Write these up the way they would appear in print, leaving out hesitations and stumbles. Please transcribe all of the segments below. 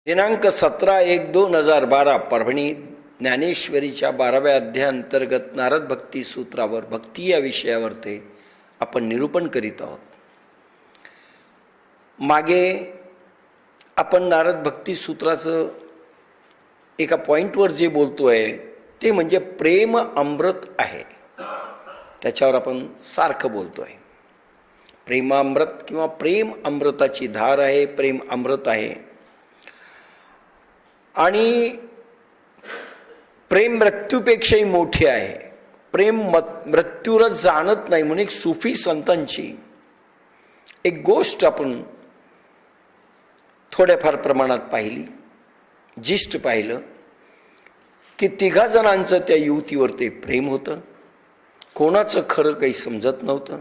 दिनांक 17/1/2012 परभणी ज्ञानेश्वरीच्या 12व्या अध्यायांतर्गत नारद भक्ती सूत्रावर भक्ती या विषयावर ते आपण निरूपण करीत आहोत. मागे आपण नारद भक्ती सूत्राचं एका पॉईंटवर जे बोलतोय ते म्हणजे प्रेम अमृत आहे. त्याच्यावर आपण सारखं बोलतोय. प्रेमामृत किंवा प्रेम अमृताची धार आहे, प्रेम अमृत आहे. आणि प्रेम मृत्यूपेक्षाही मोठे आहे. प्रेम मृत्यूला जाणत नाही म्हणून एक सुफी संतांची एक गोष्ट आपण थोड्याफार प्रमाणात पाहिली, जिष्ट पाहिलं की 3 जणांचं त्या युवतीवर ते प्रेम होतं. कोणाचं खरं काही समजत नव्हतं.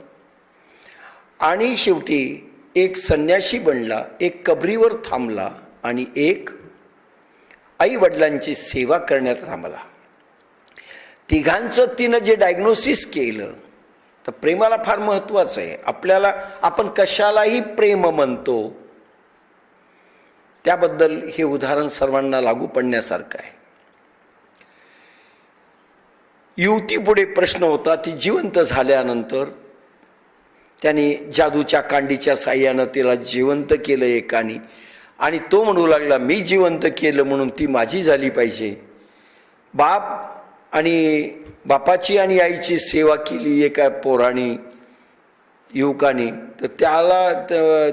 आणि शेवटी एक संन्याशी बनला, एक कबरीवर थांबला आणि एक आई वडिलांची सेवा करण्यात थांबला. तिघांचं तिनं जे डायग्नोसिस केलं तर प्रेमाला फार महत्त्वाचं आहे. आपल्याला आपण कशालाही प्रेम म्हणतो त्याबद्दल हे उदाहरण सर्वांना लागू पडण्यासारखं आहे. युवतीपुढे प्रश्न होता. ती जिवंत झाल्यानंतर त्यांनी जादूच्या कांडीच्या साह्यानं तिला जिवंत केलं एकाने, आणि तो म्हणू लागला मी जिवंत केलं म्हणून ती माझी झाली पाहिजे. बाप आणि बापाची आणि आईची सेवा केली एका पोराने युवकाने, तर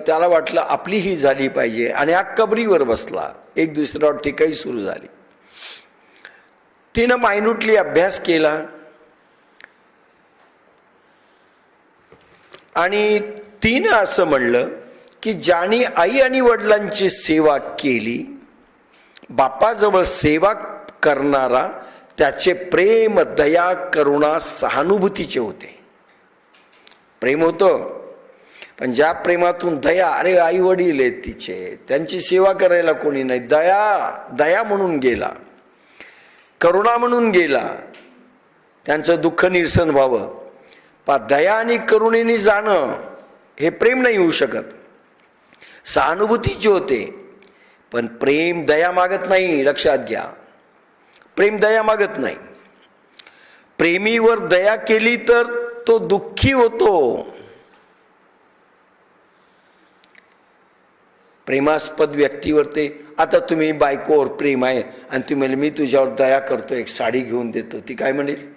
त्याला वाटलं आपली ही झाली पाहिजे आणि हा कबरीवर बसला. एक दुसऱ्यावर टीकाही सुरू झाली. तिनं मायन्यूटली अभ्यास केला आणि तिनं असं म्हणलं की ज्याने आई आणि वडिलांची सेवा केली, बापाजवळ सेवा करणारा त्याचे प्रेम, दया, करुणा, सहानुभूतीचे होते. प्रेम होतं, पण ज्या प्रेमातून दया, अरे आई वडील आहेत तिचे, त्यांची सेवा करायला कोणी नाही, दया म्हणून गेला, करुणा म्हणून गेला, त्यांचं दुःख निरसन व्हावं. दया आणि करुणेने जाणं हे प्रेम नाही होऊ शकत. सहानुभूतीचे होते, पण प्रेम दया मागत नाही. लक्षात घ्या, प्रेम दया मागत नाही. प्रेमीवर दया केली तर तो दुःखी होतो. प्रेमास्पद व्यक्तीवर ते, आता तुम्ही बायकोवर प्रेम आहे आणि तुम्ही मी तुझ्यावर दया करतो, एक साडी घेऊन देतो, ती काय म्हणेल?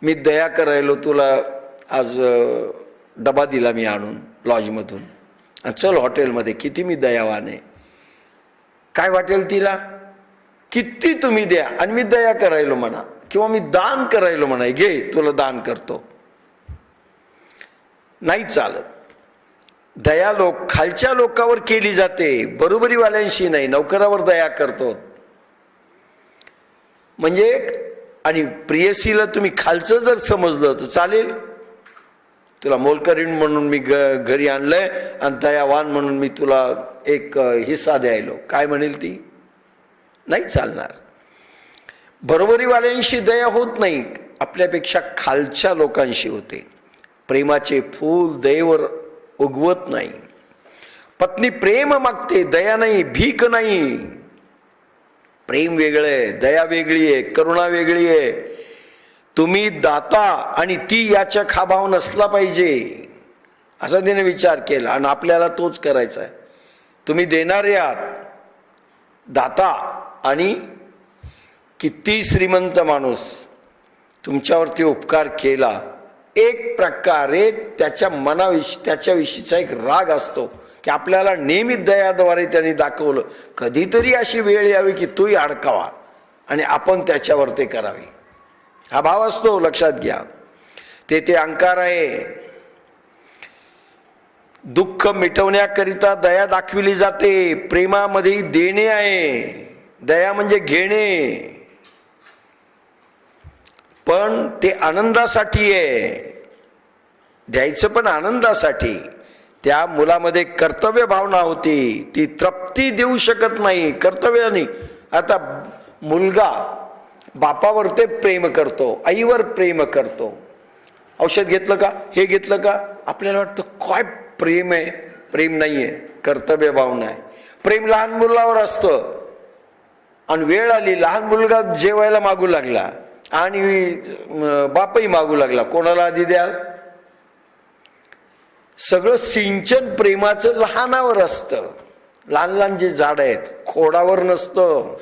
मी दया करायलो तुला, आज डबा दिला मी आणून लॉजमधून, आणि चल हॉटेलमध्ये, किती मी दयावान आहे. काय वाटेल तिला? किती तुम्ही द्या आणि मी दया करायलो म्हणा, किंवा मी दान करायलो म्हणा, घे तुला दान करतो. नाही चालत. दया खालच्या लोकांवर केली जाते, बरोबरीवाल्यांशी नाही. नोकरावर दया करतो म्हणजे, आणि प्रियसीला तुम्ही खालचं जर समजलं तर चालेल. तुला मोलकरीण म्हणून मी घरी आणलंय आणि दयावान म्हणून मी तुला एक हिस्सा द्यायलो, काय म्हणेल ती? नाही चालणार. बरोबरीवाल्यांशी दया होत नाही, आपल्यापेक्षा खालच्या लोकांशी होते. प्रेमाचे फूल दयेवर उगवत नाही. पत्नी प्रेम मागते, दया नाही, भीक नाही. प्रेम वेगळं आहे, दया वेगळी आहे, करुणा वेगळी आहे. तुम्ही दाता आणि ती याच्या खाभाव नसला पाहिजे असा तिने विचार केला, आणि आपल्याला तोच करायचा आहे. तुम्ही देणारे आहात, दाता, आणि किती श्रीमंत माणूस तुमच्यावरती उपकार केला, एक प्रकारे त्याच्या त्याच्याविषयीचा एक राग असतो की आपल्याला नेहमी दयाद्वारे त्यांनी दाखवलं. कधीतरी अशी वेळ यावी की तोही अडकावा आणि आपण त्याच्यावर ते करावे, हा भाव असतो. लक्षात घ्या, ते अहंकार आहे. दुःख मिटवण्याकरिता दया दाखविली जाते. प्रेमामध्ये देणे आहे, दया म्हणजे घेणे, पण ते आनंदासाठी आहे. द्यायचं पण आनंदासाठी. त्या मुलामध्ये कर्तव्य भावना होती, ती तृप्ती देऊ शकत नाही कर्तव्याने. आता मुलगा बापावर ते प्रेम करतो, आईवर प्रेम करतो. औषध घेतलं का, हे घेतलं का, आपल्याला वाटतं काय प्रेम आहे. प्रेम नाही आहे, कर्तव्य भावना आहे. प्रेम लहान मुलावर असतं आणि वेळ आली लहान मुलगा जेवायला मागू लागला आणि बापही मागू लागला, कोणाला आधी द्याल? सगळं सिंचन प्रेमाचं लहानावर असतं. लहान लहान जे झाड आहेत खोडावर नसतं.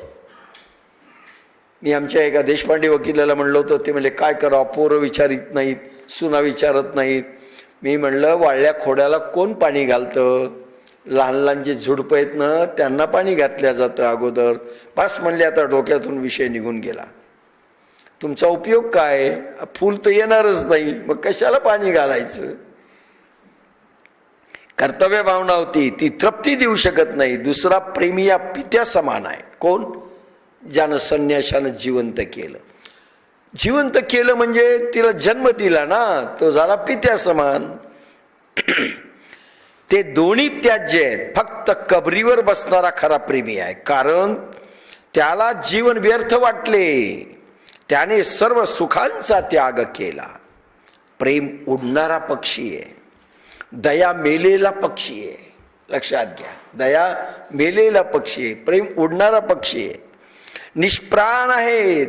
मी आमच्या एका देशपांडे वकिलाला म्हणलं होतं, ते म्हणले काय करावं, पोरं विचारित नाहीत, सुना विचारत नाहीत. मी म्हणलं वाळल्या खोड्याला कोण पाणी घालतं? लहान लहान जे झुडपं आहेत ना त्यांना पाणी घातल्या जातं अगोदर. पास म्हणले, आता डोक्यातून विषय निघून गेला. तुमचा उपयोग काय? फूल तर येणारच नाही, मग कशाला पाणी घालायचं? कर्तव्य भावना होती ती तृप्ती देऊ शकत नाही. दुसरा प्रेमी या पित्या समान आहे. कोण? ज्यानं संन्याशानं जिवंत केलं. जिवंत केलं म्हणजे तिला जन्म दिला ना, तो झाला पित्या समान. ते दोन्ही त्याज्य आहेत. फक्त कबरीवर बसणारा खरा प्रेमी आहे, कारण त्याला जीवन व्यर्थ वाटले, त्याने सर्व सुखांचा त्याग केला. प्रेम उडणारा पक्षी आहे, दया मेलेला पक्षी आहे. लक्षात घ्या, दया मेलेला पक्षी आहे, प्रेम उडणारा पक्षी आहे. निष्प्राण आहे.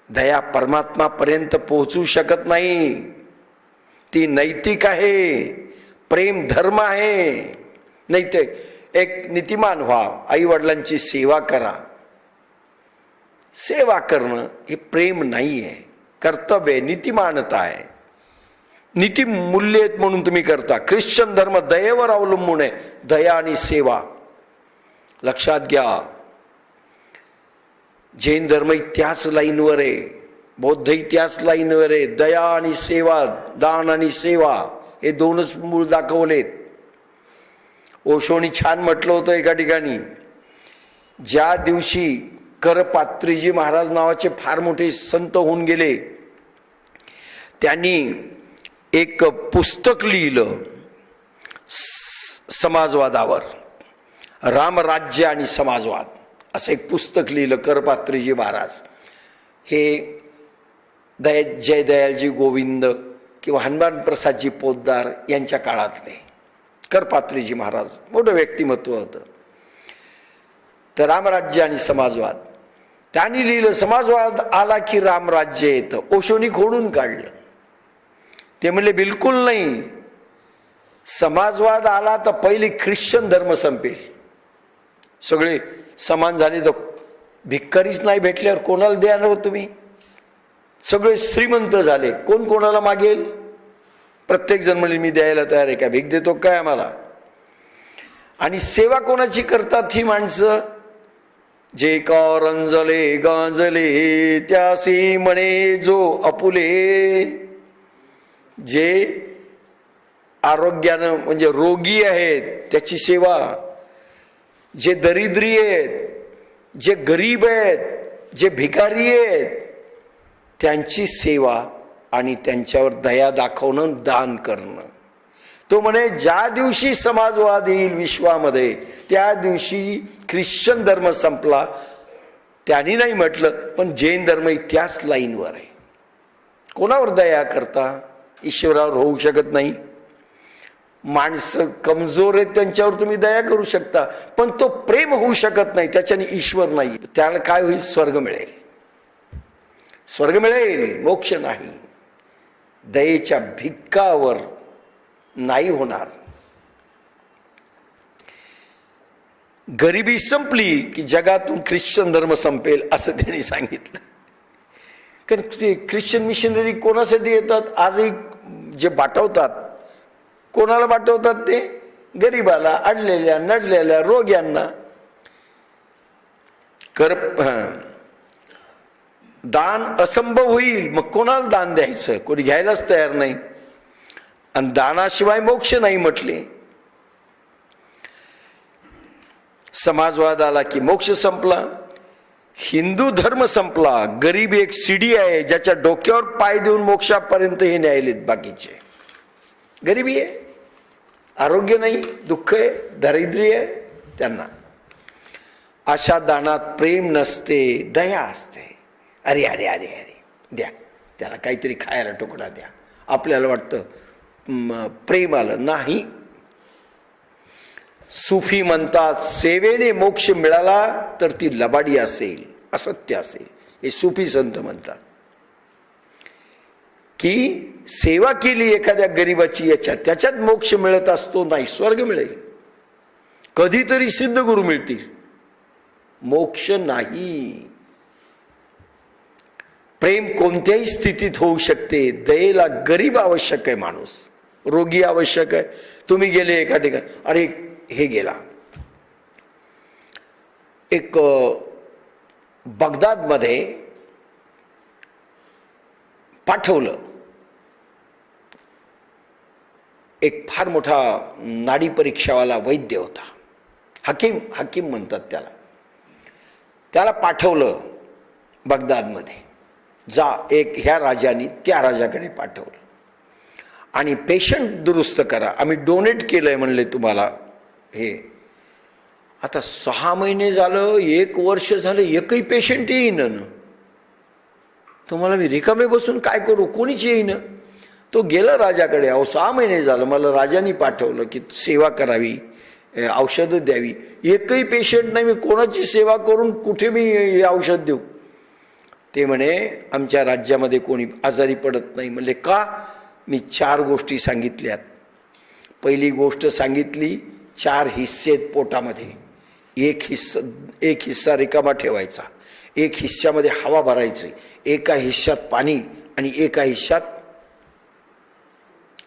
दया परमात्मा पर्यंत पोहोचू शकत नाही, ती नैतिक आहे. प्रेम धर्म आहे. नाही ते एक नीतिमान व्हा, आई वडिलांची सेवा करा. सेवा करणं हे प्रेम नाही आहे, कर्तव्य आहे, नीतिमानता आहे. नीती मूल्य आहेत म्हणून तुम्ही करता. ख्रिश्चन धर्म दयेवर अवलंबून आहे, दया आणि सेवा. लक्षात घ्या, जैन धर्म त्याच लाईनवर आहे, बौद्ध त्याच लाईनवर आहे. दया आणि सेवा, दान आणि सेवा हे दोनच मूळ दाखवलेत. ओशोनी छान म्हटलं होतं एका ठिकाणी, ज्या दिवशी करपात्रीजी महाराज नावाचे फार मोठे संत होऊन गेले, त्यांनी एक पुस्तक लिहिलं समाजवादावर, रामराज्य आणि समाजवाद असं एक पुस्तक लिहिलं करपात्रीजी महाराज. हे जयदयालजी गोविंद किंवा हनुमान प्रसादजी पोद्दार यांच्या काळातले करपात्रीजी महाराज, मोठं व्यक्तिमत्व होतं. तर रामराज्य आणि समाजवाद त्यांनी लिहिलं. समाजवाद आला की रामराज्य येतं. ओशोनी खोडून काढलं. ते म्हणले बिलकुल नाही, समाजवाद आला तर पहिले ख्रिश्चन धर्म संपेल. सगळे समान झाले तर भिक्कारीच नाही भेटल्यावर कोणाला देणार हो तुम्ही? सगळे श्रीमंत झाले, कोण कोणाला मागेल? प्रत्येक जण म्हणले मी द्यायला तयार आहे, का भीक देतो काय आम्हाला? आणि सेवा कोणाची करतात ही माणसं? जे का रंजले गांजले त्यासी म्हणे जो अपुले. जे आरोग्यानं म्हणजे रोगी आहेत त्याची सेवा, जे दरिद्री आहेत, जे गरीब आहेत, जे भिकारी आहेत त्यांची सेवा आणि त्यांच्यावर दया दाखवणं, दान करणं. तो म्हणे ज्या दिवशी समाजवाद येईल विश्वामध्ये त्या दिवशी ख्रिश्चन धर्म संपला. त्यांनी नाही म्हटलं, पण जैन धर्म त्याच लाईनवर आहे. कोणावर दया करता? ईश्वरावर होऊ शकत नाही. माणसं कमजोर आहेत त्यांच्यावर तुम्ही दया करू शकता, पण तो प्रेम होऊ शकत नाही, त्याच्याने ईश्वर नाही. त्याला काय होईल? स्वर्ग मिळेल. स्वर्ग मिळेल, मोक्ष नाही. दयेच्या भिक्कावर नाही होणार. गरिबी संपली की जगातून ख्रिश्चन धर्म संपेल असं त्यांनी सांगितलं. कारण ते ख्रिश्चन मिशनरी कोणासाठी येतात? आजही जे पाठवतात, कोणाला पाठवतात? ते गरिबाला, अडलेल्या, नडलेल्या, रोग्यांना. दान असंभव होईल, मग कोणाला दान द्यायचं? कोणी घ्यायलाच तयार नाही. आणि दानाशिवाय मोक्ष नाही म्हटले. समाजवाद आला की मोक्ष संपला. हिंदू धर्म संपला. गरीब एक सीडी आहे ज्याच्या डोक्यावर पाय देऊन मोक्षापर्यंत हे न्यायलेत. बाकीचे गरिबी आहे, आरोग्य नाही, दुःख आहे, दारिद्र्य आहे त्यांना. अशा दानात प्रेम नसते, दया असते. अरे अरे अरे अरे द्या, त्याला काहीतरी खायला तुकडा द्या. आपल्याला वाटतं प्रेम आलं. नाही. सुफी म्हणतात सेवेने मोक्ष मिळाला तर ती लबाडी असेल, असत्य असेल. हे सुफी संत म्हणतात की सेवा केली एखाद्या गरीबाची त्याच्यात मोक्ष मिळत असतो, नाही स्वर्ग मिळेल, कधीतरी सिद्ध गुरु मिळतील, मोक्ष नाही. प्रेम कोणत्याही स्थितीत होऊ शकते. दयेला गरीब आवश्यक आहे, माणूस रोगी आवश्यक आहे. तुम्ही गेले एका ठिकाणी, अरे हे गेला. एक बगदादमध्ये पाठवलं एक फार मोठा नाडी परीक्षावाला वैद्य होता, हकीम म्हणतात त्याला पाठवलं बगदादमध्ये. जा, एक ह्या राजाने त्या राजाकडे पाठवलं आणि पेशंट दुरुस्त करा, आम्ही डोनेट केलंय म्हणले तुम्हाला हे. आता 6 महिने झालं, 1 वर्ष झालं, एकही पेशंट येईन ना. तुम्हाला मी रिकामे बसून काय करू, कोणीच येईन. तो गेला राजाकडे. अहो 6 महिने झालं, मला राजाने पाठवलं की सेवा करावी, औषधं द्यावी, एकही पेशंट नाही, मी कोणाची सेवा करून कुठे मी औषध देऊ. ते म्हणे आमच्या राज्यामध्ये कोणी आजारी पडत नाही. म्हणले का? मी 4 गोष्टी सांगितल्यात. पहिली गोष्ट सांगितली, 4 हिस्से पोटामध्ये, एक हिस्सा रिकामा ठेवायचा, एक हिस्स्यामध्ये हवा भरायची, एका हिस्सात पाणी आणि एका हिस्सात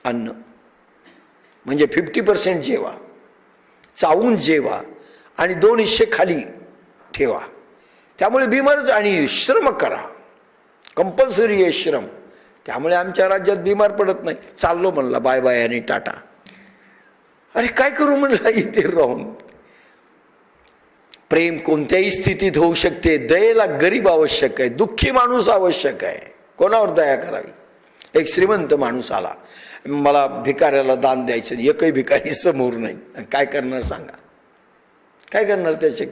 अन्न. म्हणजे 50% जेवा, चावून जेवा आणि 2 हिस्से खाली ठेवा. त्यामुळे बिमार, आणि श्रम करा, कंपल्सरी आहे श्रम. त्यामुळे आमच्या राज्यात बिमार पडत नाही. चाललो म्हणला, बाय बाय आणि टाटा. अरे काय करू म्हणला इथे राहून. प्रेम कोणत्याही स्थितीत होऊ शकते. दयेला गरीब आवश्यक आहे, दुःखी माणूस आवश्यक आहे. कोणावर दया करावी? एक श्रीमंत माणूस आला, मला भिकाऱ्याला दान द्यायचं, एकही भिकारी समोर नाही. काय करणार सांगा, काय करणार त्याचे?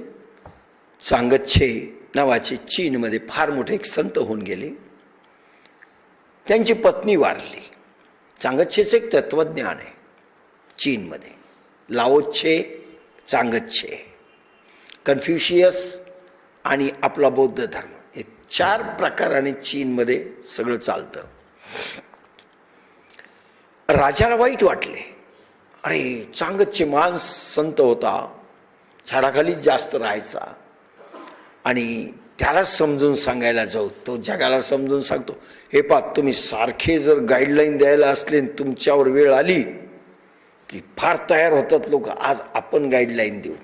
चांगच्छे नावाचे चीनमध्ये फार मोठे एक संत होऊन गेले. त्यांची पत्नी वारली. चांगच्छेचं एक तत्वज्ञान आहे चीनमध्ये. लाओत्से, चांगच्छे, कन्फ्युशियस आणि आपला बौद्ध धर्म, हे 4 प्रकाराने चीनमध्ये सगळं चालतं. राजाला वाईट वाटले. अरे चांगच्छे महान संत होता, झाडाखाली जास्त राहायचा, आणि त्याला समजून सांगायला जाऊ, तो जगाला समजून सांगतो, हे पहा तुम्ही सारखे जर गाईडलाईन द्यायला असले, तुमच्यावर वेळ आली की फार तयार होतात लोक, आज आपण गाईडलाईन देऊ.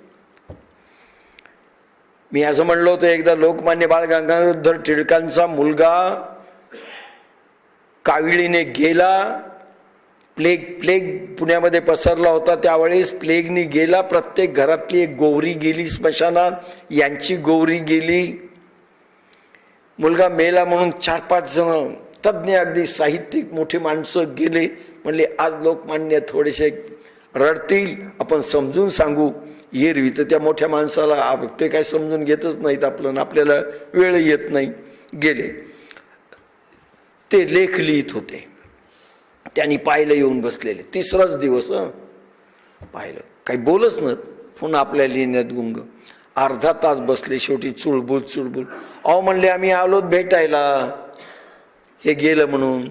मी असं म्हणलो होतं एकदा, लोकमान्य बाळ गंगाधर टिळकांचा मुलगा काविळीने गेला, प्लेग पुण्यामध्ये पसरला होता, त्यावेळेस प्लेगनी गेला, प्रत्येक घरातली एक गोवरी गेली स्मशानात, यांची गोवरी गेली, मुलगा मेला म्हणून 4-5 जण तज्ज्ञ अगदी साहित्यिक मोठे माणसं गेले. म्हणले आज लोकमान्य थोडेसे रडतील, आपण समजून सांगू. एरवी तर त्या मोठ्या माणसाला ते काय समजून घेतच नाहीत आपलं, आपल्याला वेळ येत नाही. गेले, ते लेख लिहित होते, त्यांनी पाहिलं येऊन बसलेले. 3राच दिवस पाहिलं, काही बोलच ना, पुन्हा आपल्या लिहिण्यात गुंग. अर्धा तास बसले, शेवटी चुळबुळ. अहो म्हणले आम्ही आलोत भेटायला, हे गेलं म्हणून.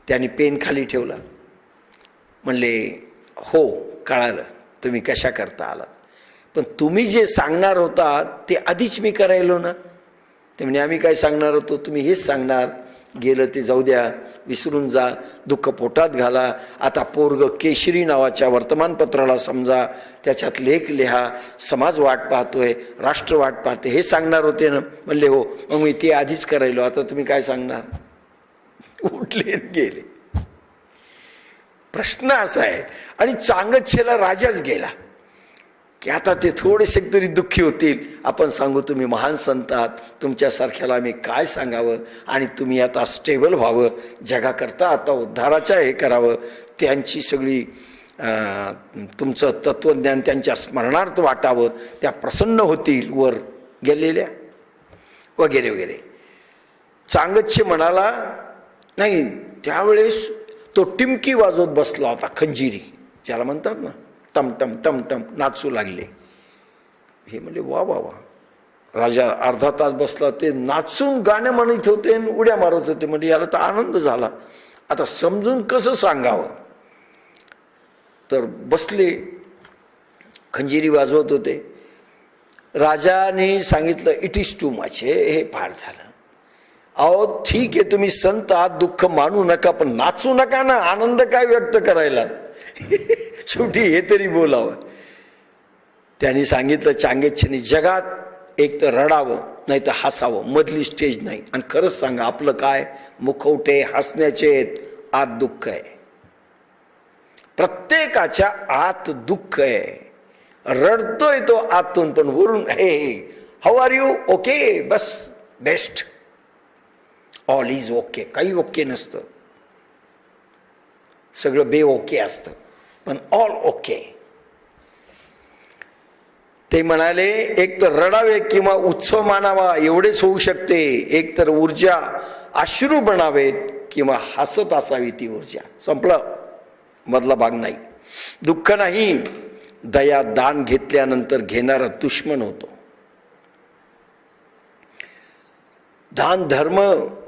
त्यांनी पेन खाली ठेवला. म्हणले हो कळालं तुम्ही कशा करता आलात, पण तुम्ही जे सांगणार होता ते आधीच मी करायलो ना. ते म्हणजे आम्ही काय सांगणार होतो, तुम्ही हेच सांगणार. गेलं ते जाऊ द्या, विसरून जा, दुःख पोटात घाला. आता पोरग केशरी नावाच्या वर्तमानपत्राला समजा, त्याच्यात लेख लिहा, समाज वाट पाहतोय, राष्ट्र वाट पाहते, हे सांगणार होते ना. म्हणले हो, मग मी ते आधीच करायलो, आता तुम्ही काय सांगणार. उठले गेले. प्रश्न असा आहे. आणि चांगच्छेला राजाच गेला की आता ते थोडेसे तरी दुःखी होतील. आपण सांगू तुम्ही महान संत आहात, तुमच्यासारख्याला आम्ही काय सांगावं, आणि तुम्ही आता स्टेबल व्हावं, जगाकरता आता उद्धाराच्या हे करावं, त्यांची सगळी तुमचं तत्वज्ञान त्यांच्या स्मरणार्थ वाटावं, त्या प्रसन्न होतील वर गेलेल्या वगैरे वगैरे. चांगच्छे म्हणाला नाही. त्यावेळेस तो टिमकी वाजवत बसला होता, खंजिरी ज्याला म्हणतात ना, टमटम टमटम नाचू लागले. हे म्हणजे वा वा वा. राजा अर्धा तास बसला, ते नाचून गाणं म्हणत होते आणि उड्या मारत होते. म्हणजे याला तर आनंद झाला. आता समजून कसं सांगावं. तर बसले, खंजिरी वाजवत होते. राजाने सांगितलं इट इज टू मच, हे फार झालं. अहो ठीक आहे, तुम्ही संत आहात, दुःख मानू नका, पण नाचू नका ना, आनंद काय व्यक्त करायला. शेवटी हे तरी बोलावं. त्यांनी सांगितलं चांगेच्छनी, जगात एक तर रडावं नाही तर हसावं, मधली स्टेज नाही. आणि खरंच सांगा, आपलं काय मुखवटे हसण्याचे आहेत, आत दुःख आहे. प्रत्येकाच्या आत दुःख आहे. रडतोय तो आतून, पण वरून हे how are you, okay, bus best, all is okay. काही ओके नसतं, सगळं बे ओके असतं, पण ऑल ओके. ते म्हणाले एक तर रडावे किंवा उत्सव मानावा, एवढेच होऊ शकते. एक तर ऊर्जा अश्रू बनावेत किंवा हसत असावी ती ऊर्जा. संपलं, मधला भाग नाही. दुःख नाही, दया दान घेतल्यानंतर घेणारा दुश्मन होतो. दान धर्म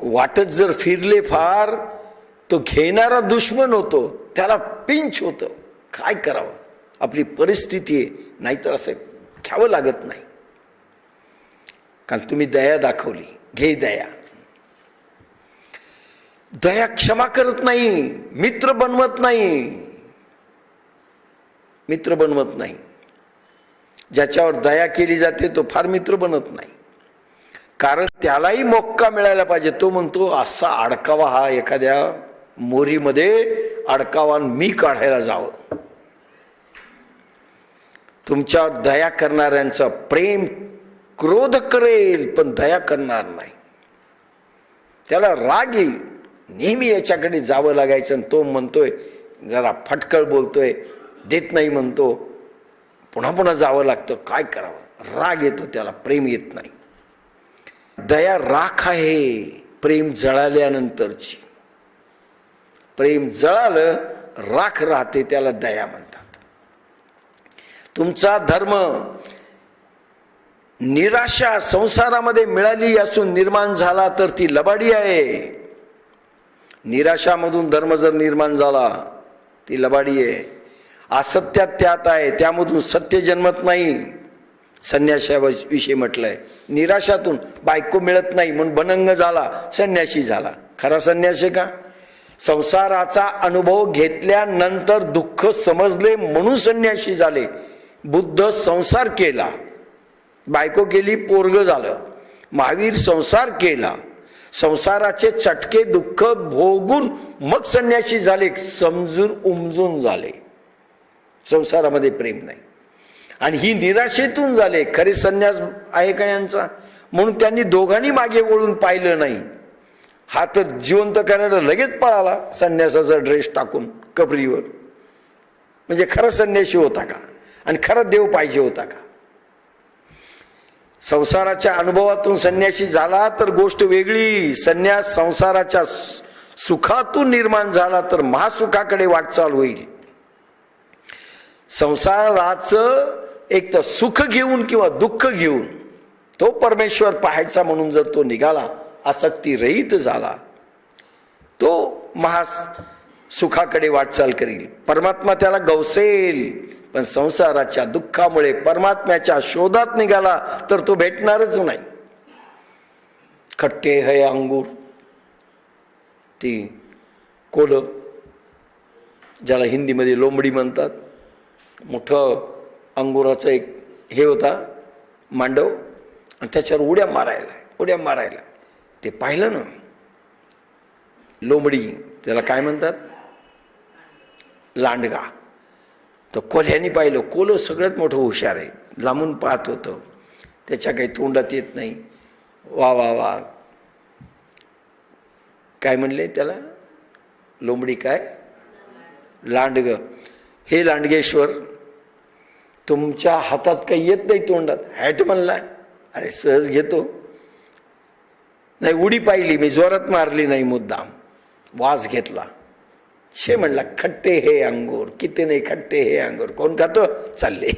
वाटत जर फिरले फार, तो घेणारा दुश्मन होतो, त्याला पिंच होतं. काय करावं, आपली परिस्थिती आहे, नाहीतर असं घ्यावं लागत नाही. कारण तुम्ही दया दाखवली, घे दया. दया क्षमा करत नाही, मित्र बनवत नाही. मित्र बनवत नाही. ज्याच्यावर दया केली जाते तो फार मित्र बनत नाही. कारण त्यालाही मोक्का मिळायला पाहिजे. तो म्हणतो असा अडकावा हा एखाद्या मोरीमध्ये अडकावा, मी काढायला जावं. तुमच्यावर दया करणाऱ्यांचा प्रेम क्रोध करेल, पण दया करणार नाही. त्याला राग येईल, नेहमी याच्याकडे जावं लागायचं. आणि तो म्हणतोय, जरा फटकळ बोलतोय, देत नाही म्हणतो, पुन्हा पुन्हा जावं लागतं. काय करावं, राग येतो त्याला, प्रेम येत नाही. दया राख आहे, प्रेम जळाल्यानंतरची. प्रेम जळालं, राख राहते, त्याला दया म्हणतात. तुमचा धर्म निराशा संसारामध्ये मिळाली असून निर्माण झाला तर ती लबाडी आहे. निराशामधून धर्म जर निर्माण झाला ती लबाडी आहे. असत्यात त्यात आहे, त्यामधून सत्य जन्मत नाही. संन्याशाविषयी म्हटलंय, निराशातून बायको मिळत नाही म्हणून बनंग झाला, संन्याशी झाला. खरा संन्यास आहे का? संसाराचा अनुभव घेतल्यानंतर दुःख समजले म्हणून संन्याशी झाले. बुद्ध संसार केला, बायको केली, पोरग झालं. महावीर संसार केला, संसाराचे चटके दुःख भोगून मग संन्याशी झाले. समजून उमजून झाले, संसारामध्ये प्रेम नाही. आणि ही निराशेतून झाले. खरे संन्यास आहे का यांचा? म्हणून त्यांनी दोघांनी मागे वळून पाहिलं नाही. हा तर जिवंत करायला लगेच पळाला संन्यासाचा ड्रेस टाकून कबरीवर. म्हणजे खरा संन्यासी होता का? आणि खरा देव पाहिजे होता का? संसाराच्या अनुभवातून संन्यासी झाला तर गोष्ट वेगळी. संन्यास संसाराच्या सुखातून निर्माण झाला तर महासुखाकडे वाटचाल होईल. संसाराचं एक तर सुख घेऊन किंवा दुःख घेऊन तो परमेश्वर पाहायचा म्हणून जर तो निघाला, आसक्ती रहित झाला, तो महासुखाकडे वाटचाल करील. परमात्मा त्याला गवसेल. पण संसाराच्या दुःखामुळे परमात्म्याच्या शोधात निघाला तर तो भेटणारच नाही. खट्टे है अंगूर, ती कोल, ज्याला हिंदीमध्ये लोंबडी म्हणतात. मोठं अंगुराचं एक हे होता मांडव, आणि त्याच्यावर उड्या मारायला ते पाहिलं ना. लोंबडी, त्याला काय म्हणतात, लांडगा. तर कोल्ह्यानी पाहिलं. कोल सगळ्यात मोठं हुशार आहे, लांबून पाहत होतं, त्याच्या काही तोंडात येत नाही. वा वा वा, काय म्हणले त्याला, लोंबडी काय, लांडग. हे लांडगेश्वर, तुमच्या हातात काही येत नाही तोंडात, हॅट म्हणला. अरे सहज घेतो. नाही, उडी पाहिली मी, जोरात मारली नाही, मुद्दाम वास घेतला. शे म्हणला खट्टे हे अंगूर किती नाही खट्टे हे अंगूर कोण खातो चालले